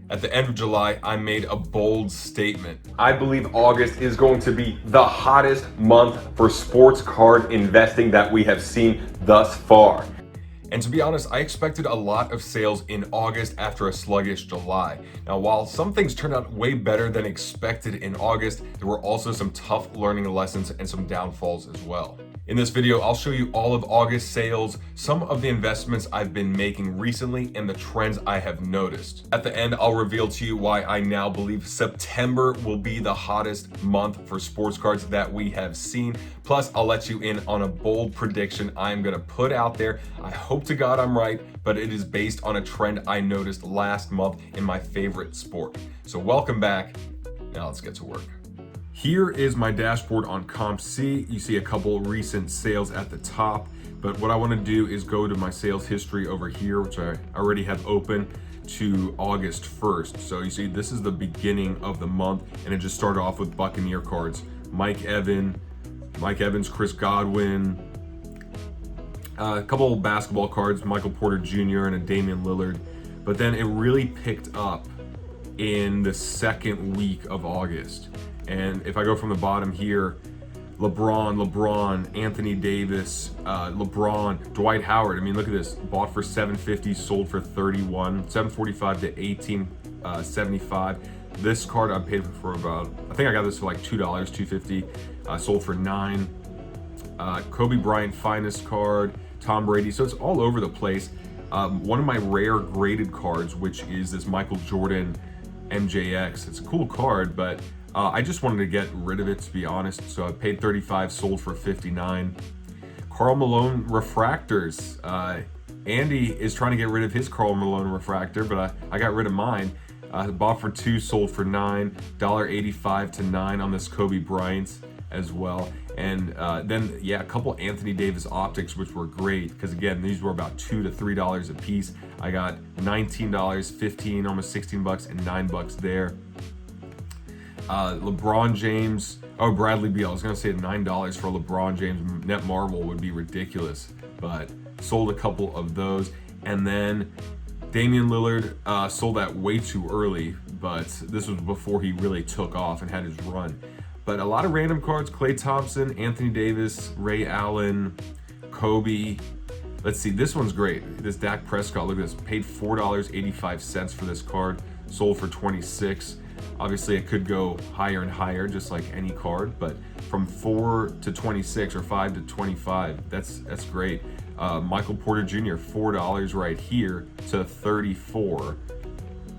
At the end of July, I made a bold statement. I believe August is going to be the hottest month for sports card investing that we have seen thus far. And to be honest, I expected a lot of sales in August after a sluggish July. Now, while some things turned out way better than expected in August, there were also some tough learning lessons and some downfalls as well. In this video, I'll show you all of August sales, some of the investments I've been making recently, and the trends I have noticed. At the end, I'll reveal to you why I now believe September will be the hottest month for sports cards that we have seen. Plus, I'll let you in on a bold prediction I am gonna put out there. I hope to God I'm right, but it is based on a trend I noticed last month in my favorite sport. So welcome back. Now let's get to work. Here is my dashboard on CompC. You see a couple recent sales at the top, but what I want to do is go to my sales history over here, which I already have open, to August 1st. So you see this is the beginning of the month, and it just started off with Buccaneer cards. Mike Evans, Chris Godwin, a couple of basketball cards, Michael Porter Jr. and a Damian Lillard. But then it really picked up in the second week of August. And if I go from the bottom here, LeBron, Anthony Davis, LeBron, Dwight Howard. I mean, look at this. Bought for $750, sold for $31, $745 to $18.75. This card I paid for about, I think I got this for like $2, $2.50. Sold for $9. Kobe Bryant finest card, Tom Brady. So it's all over the place. One of my rare graded cards, which is this Michael Jordan MJX. It's a cool card, but I just wanted to get rid of it, to be honest. So I paid $35, sold for $59. Karl Malone refractors. Andy is trying to get rid of his Karl Malone refractor, but I got rid of mine. Bought for $2, sold for $9, $1.85 to $9 on this Kobe Bryant as well. And then, yeah, a couple Anthony Davis optics, which were great, because again, these were about $2 to $3 a piece. I got $19, $15, almost $16, and $9 there. LeBron James, Bradley Beal. I was gonna say $9 for LeBron James net Marvel would be ridiculous, but sold a couple of those. And then Damian Lillard sold that way too early, but this was before he really took off and had his run. But a lot of random cards: Klay Thompson, Anthony Davis, Ray Allen, Kobe. Let's see, this one's great. This Dak Prescott, look at this. Paid $4.85 for this card, sold for $26. Obviously, it could go higher and higher, just like any card, but from 4 to 26 or 5 to 25, that's great. Michael Porter Jr., $4 right here to 34.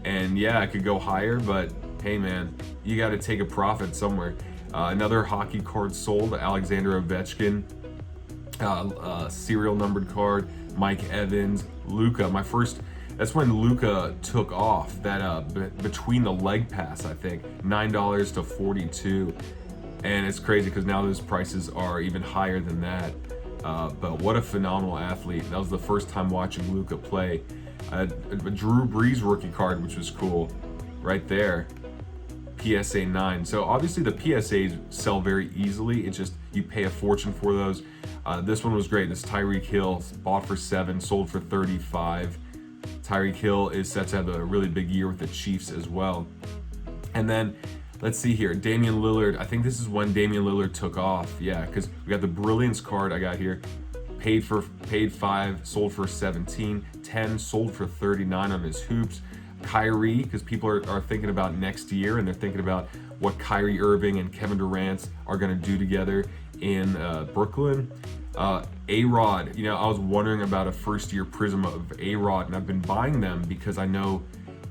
And yeah, it could go higher, but hey man, you got to take a profit somewhere. Another hockey card sold, Alexander Ovechkin, serial numbered card, Mike Evans, Luka. That's when Luka took off, that between the leg pass, I think, $9 to 42. And it's crazy because now those prices are even higher than that. But what a phenomenal athlete. That was the first time watching Luka play. A Drew Brees rookie card, which was cool, right there. PSA 9. So obviously the PSAs sell very easily. It's just you pay a fortune for those. This one was great. This Tyreek Hill, bought for $7, sold for $35. Tyreek Hill is set to have a really big year with the Chiefs as well. And then let's see here, Damian Lillard. I think this is when Damian Lillard took off. Yeah, because we got the Brilliance card I got here. Paid $5, sold for $17, $10, sold for $39 on his hoops. Kyrie, because people are thinking about next year, and they're thinking about what Kyrie Irving and Kevin Durant are going to do together in Brooklyn. A-Rod, I was wondering about a first-year prism of A-Rod, and I've been buying them because I know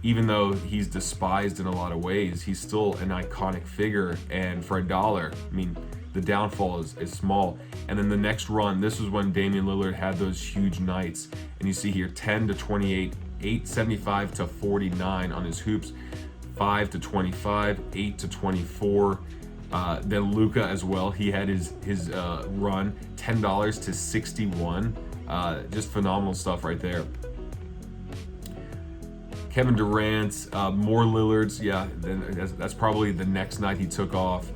even though he's despised in a lot of ways, he's still an iconic figure, and for $1, I mean, the downfall is small. And then the next run, this was when Damian Lillard had those huge nights, and you see here 10 to 28, 875 to 49 on his hoops, 5 to 25, 8 to 24. Then Luka as well, he had his run, $10 to 61. Just phenomenal stuff right there. Kevin Durant, more Lillards, yeah, then that's probably the next night he took off.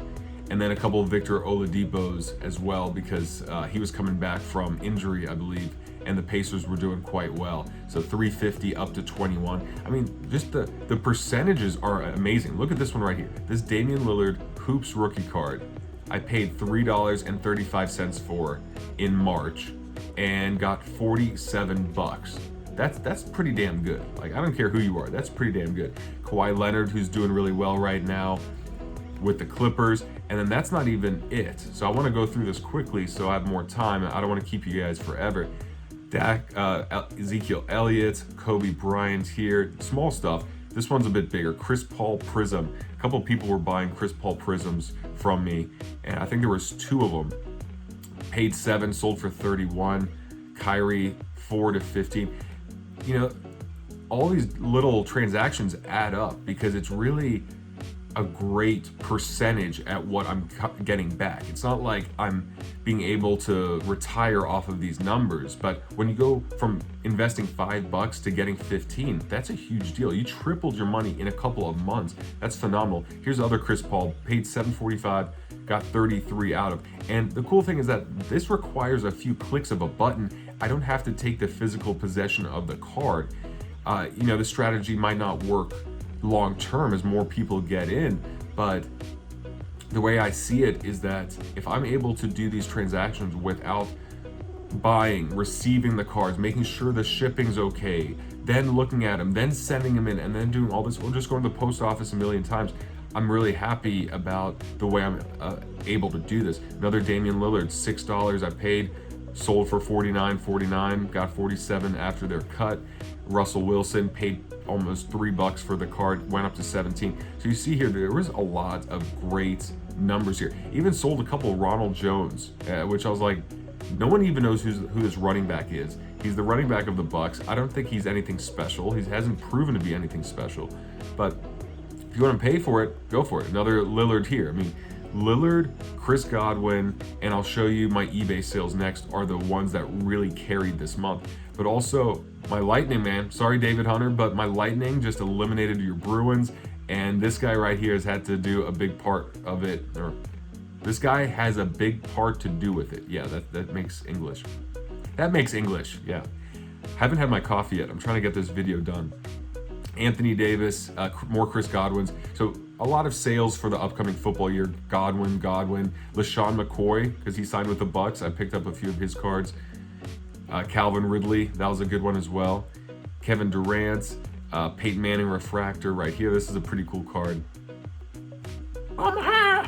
And then a couple of Victor Oladipos as well, because he was coming back from injury, I believe. and the Pacers were doing quite well. So 350 up to 21. I mean, just the percentages are amazing. Look at this one right here. This Damian Lillard Hoops rookie card, I paid $3.35 for in March and got 47 bucks. That's pretty damn good. Like, I don't care who you are, that's pretty damn good. Kawhi Leonard, who's doing really well right now with the Clippers, and then that's not even it. So I want to go through this quickly so I have more time. I don't want to keep you guys forever. Dak, Ezekiel, Elliott, Kobe Bryant here, small stuff. This one's a bit bigger. Chris Paul Prism. A couple people were buying Chris Paul Prisms from me, and I think there was 2 of them. Paid 7, sold for 31. Kyrie 4 to 15. You know, all these little transactions add up because it's really a great percentage at what I'm getting back. It's not like I'm being able to retire off of these numbers, but when you go from investing $5 to getting 15, that's a huge deal. You tripled your money in a couple of months. That's phenomenal. Here's other Chris Paul, paid $7.45, got 33 out of. And the cool thing is that this requires a few clicks of a button. I don't have to take the physical possession of the card. You know, the strategy might not work long term as more people get in, but the way I see it is that if I'm able to do these transactions without buying, receiving the cards, making sure the shipping's okay, then looking at them, then sending them in, and then doing all this, or just going to the post office a million times, I'm really happy about the way I'm able to do this. Another Damian Lillard, $6 I paid, sold for $49.49, got 47 after their cut. Russell Wilson paid almost $3 for the card, went up to 17. So you see here, there was a lot of great numbers here. Even sold a couple Ronald Jones, which I was like, no one even knows who this running back is. He's the running back of the Bucks. I don't think he's anything special. He hasn't proven to be anything special. But if you want to pay for it, go for it. Another Lillard here. I mean, Lillard, Chris Godwin, and I'll show you my eBay sales next, are the ones that really carried this month. But also my Lightning, man. Sorry, David Hunter, but my Lightning just eliminated your Bruins, and this guy right here has had to do a big part of it. Or this guy has a big part to do with it. Yeah, that makes English. That makes English, yeah. Haven't had my coffee yet. I'm trying to get this video done. Anthony Davis, more Chris Godwins. So a lot of sales for the upcoming football year. Godwin, LaShawn McCoy, because he signed with the Bucks. I picked up a few of his cards. Calvin Ridley, that was a good one as well. Kevin Durant, Peyton Manning refractor right here. This is a pretty cool card. Omaha!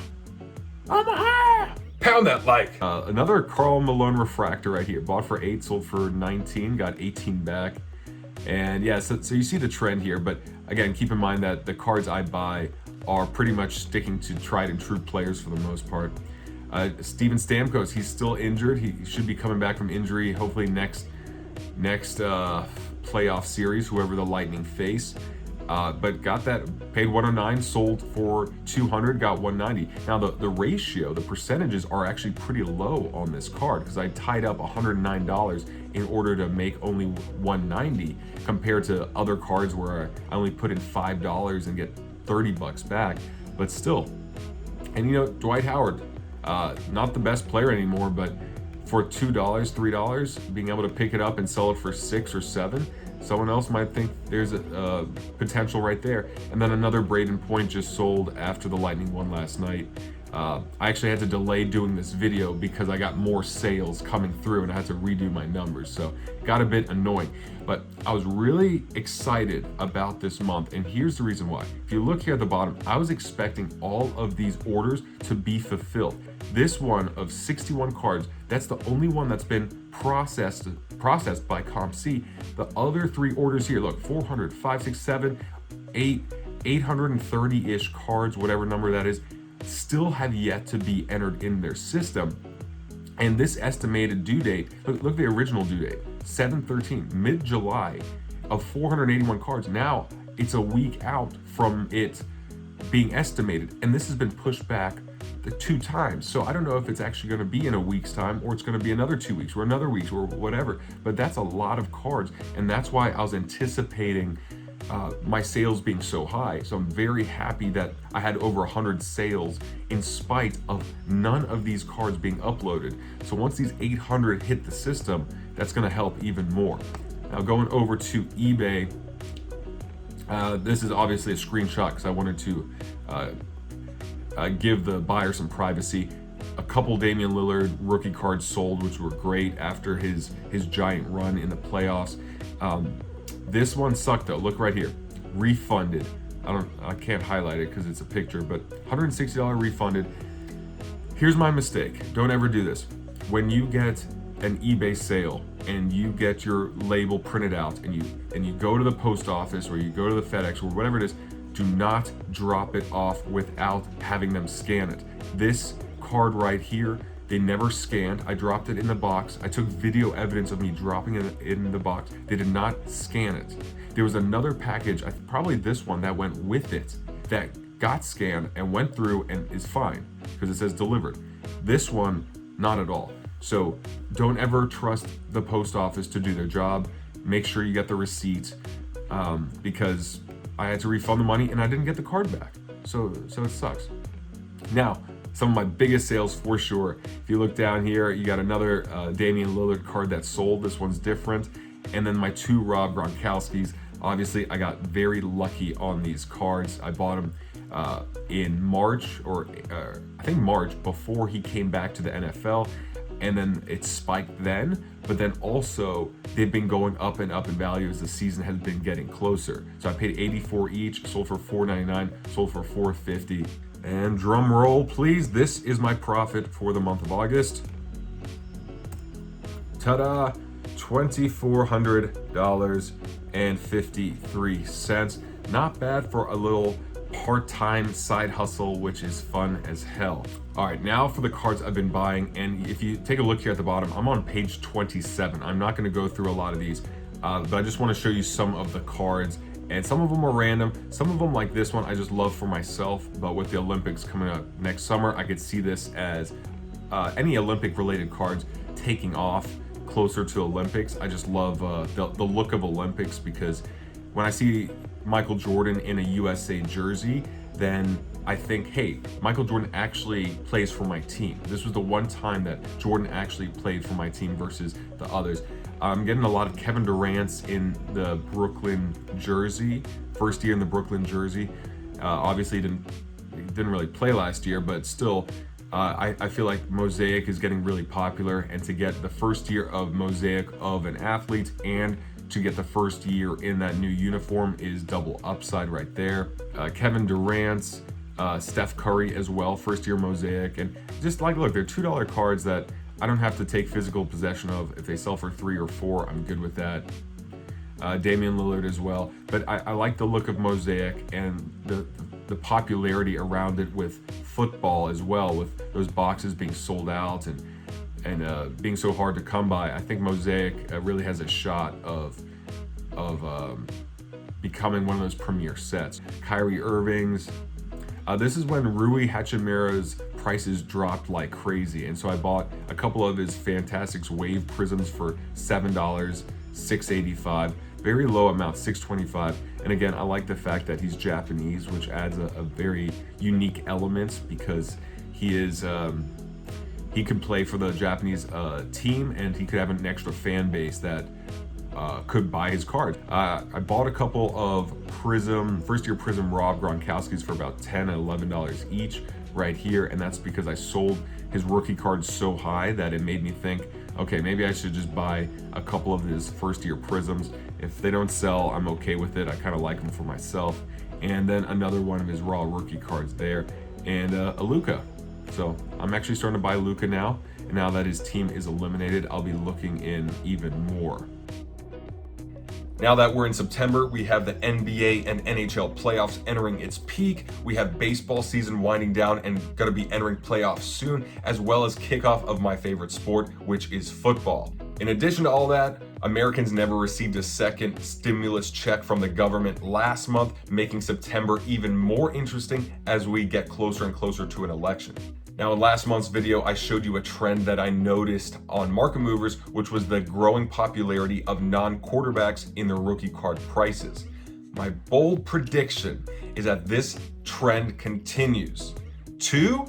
Pound that like. Another Karl Malone refractor right here. Bought for 8, sold for 19, got 18 back. And yeah, so you see the trend here, but again, keep in mind that the cards I buy are pretty much sticking to tried and true players for the most part. Steven Stamkos, he's still injured. He should be coming back from injury, hopefully next playoff series, whoever the Lightning face. But got that, paid 109, sold for 200, got 190. Now the ratio, the percentages are actually pretty low on this card because I tied up $109 in order to make only 190 compared to other cards where I only put in $5 and get 30 bucks back, but still. And you know, Dwight Howard, not the best player anymore, but for $2, $3, being able to pick it up and sell it for 6 or 7, someone else might think there's a potential right there. And then another Braden Point just sold after the Lightning won last night. I actually had to delay doing this video because I got more sales coming through and I had to redo my numbers, so it got a bit annoying. But I was really excited about this month, and here's the reason why. If you look here at the bottom, I was expecting all of these orders to be fulfilled. This one of 61 cards, that's the only one that's been processed by CompC. The other 3 orders here, look, 400, 5, 6, 7, 8, 830-ish cards, whatever number that is, still have yet to be entered in their system. And this estimated due date, look at the original due date, 7/13, mid-July, of 481 cards. Now it's a week out from it being estimated, and this has been pushed back the 2 times. So I don't know if it's actually going to be in a week's time, or it's going to be another 2 weeks or another week or whatever, but that's a lot of cards. And that's why I was anticipating my sales being so high. So I'm very happy that I had over 100 sales in spite of none of these cards being uploaded. So once these 800 hit the system, that's going to help even more. Now going over to eBay, this is obviously a screenshot because I wanted to give the buyer some privacy. A couple Damian Lillard rookie cards sold, which were great after his giant run in the playoffs. This one sucked though. Look right here, refunded. I can't highlight it because it's a picture, but $160 refunded. Here's my mistake. Don't ever do this. When you get an eBay sale and you get your label printed out and you go to the post office or you go to the FedEx or whatever it is, do not drop it off without having them scan it. This card right here, they never scanned. I dropped it in the box. I took video evidence of me dropping it in the box. They did not scan it. There was another package, probably this one, that went with it that got scanned and went through and is fine because it says delivered. This one, not at all. So don't ever trust the post office to do their job. Make sure you get the receipt because I had to refund the money and I didn't get the card back. So it sucks. Now, some of my biggest sales for sure. If you look down here, you got another Damian Lillard card that sold. This one's different. And then my 2 Rob Gronkowskis. Obviously, I got very lucky on these cards. I bought them in March, or I think March, before he came back to the NFL. And then it spiked then. But then also, they've been going up and up in value as the season has been getting closer. So I paid $84 each, sold for $4.99, sold for $4.50. And drum roll, please. This is my profit for the month of August. Ta-da! $2,400.53. Not bad for a little part-time side hustle, which is fun as hell. All right, now for the cards I've been buying. And if you take a look here at the bottom, I'm on page 27. I'm not going to go through a lot of these, but I just want to show you some of the cards. And some of them are random. Some of them, like this one, I just love for myself. But with the Olympics coming up next summer, I could see this as any Olympic-related cards taking off closer to Olympics. I just love the look of Olympics because when I see Michael Jordan in a USA jersey, then I think, hey, Michael Jordan actually plays for my team. This was the one time that Jordan actually played for my team versus the others. I'm getting a lot of Kevin Durant's in the Brooklyn jersey, first year in the Brooklyn jersey. Obviously, he didn't really play last year, but still, I feel like Mosaic is getting really popular, and to get the first year of Mosaic of an athlete and to get the first year in that new uniform is double upside right there. Kevin Durant's, Steph Curry as well, first year Mosaic, and just like, look, they're $2 cards that I don't have to take physical possession of. If they sell for $3 or $4, I'm good with that. Damian Lillard as well. But I like the look of Mosaic and the popularity around it with football as well, with those boxes being sold out and being so hard to come by. I think Mosaic really has a shot of becoming one of those premier sets. Kyrie Irvings. This is when Rui Hachimura's prices dropped like crazy, and so I bought a couple of his Fantastics Wave Prisms for $7, $6.85. Very low amount, $6.25. And again, I like the fact that he's Japanese, which adds a very unique element because he is he could play for the Japanese team, and he could have an extra fan base that could buy his cards. I bought a couple of first year Prism Rob Gronkowski's for about $10 and $11 each right here, and that's because I sold his rookie cards so high that it made me think, okay, maybe I should just buy a couple of his first year Prisms. If they don't sell, I'm okay with it. I kind of like them for myself. And then another one of his raw rookie cards there, and a Luka. So I'm actually starting to buy Luka now, and now that his team is eliminated, I'll be looking in even more. Now that we're in September, we have the NBA and NHL playoffs entering its peak. We have baseball season winding down and going to be entering playoffs soon, as well as kickoff of my favorite sport, which is football. In addition to all that, Americans never received a second stimulus check from the government last month, making September even more interesting as we get closer and closer to an election. Now, in last month's video, I showed you a trend that I noticed on Market Movers, which was the growing popularity of non-quarterbacks in their rookie card prices. My bold prediction is that this trend continues. 2,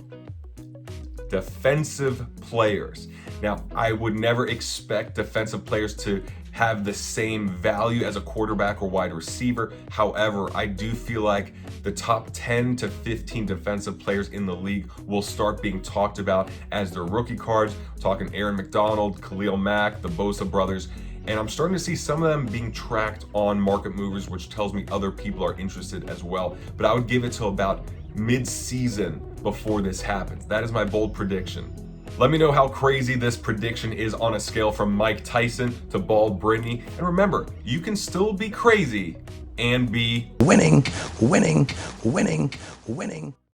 defensive players. Now, I would never expect defensive players to have the same value as a quarterback or wide receiver. However, I do feel like the top 10 to 15 defensive players in the league will start being talked about as their rookie cards. We're talking Aaron McDonald, Khalil Mack, the Bosa brothers. And I'm starting to see some of them being tracked on Market Movers, which tells me other people are interested as well. But I would give it till about mid-season before this happens. That is my bold prediction. Let me know how crazy this prediction is on a scale from Mike Tyson to Bald Brittany. And remember, you can still be crazy and be winning, winning, winning, winning.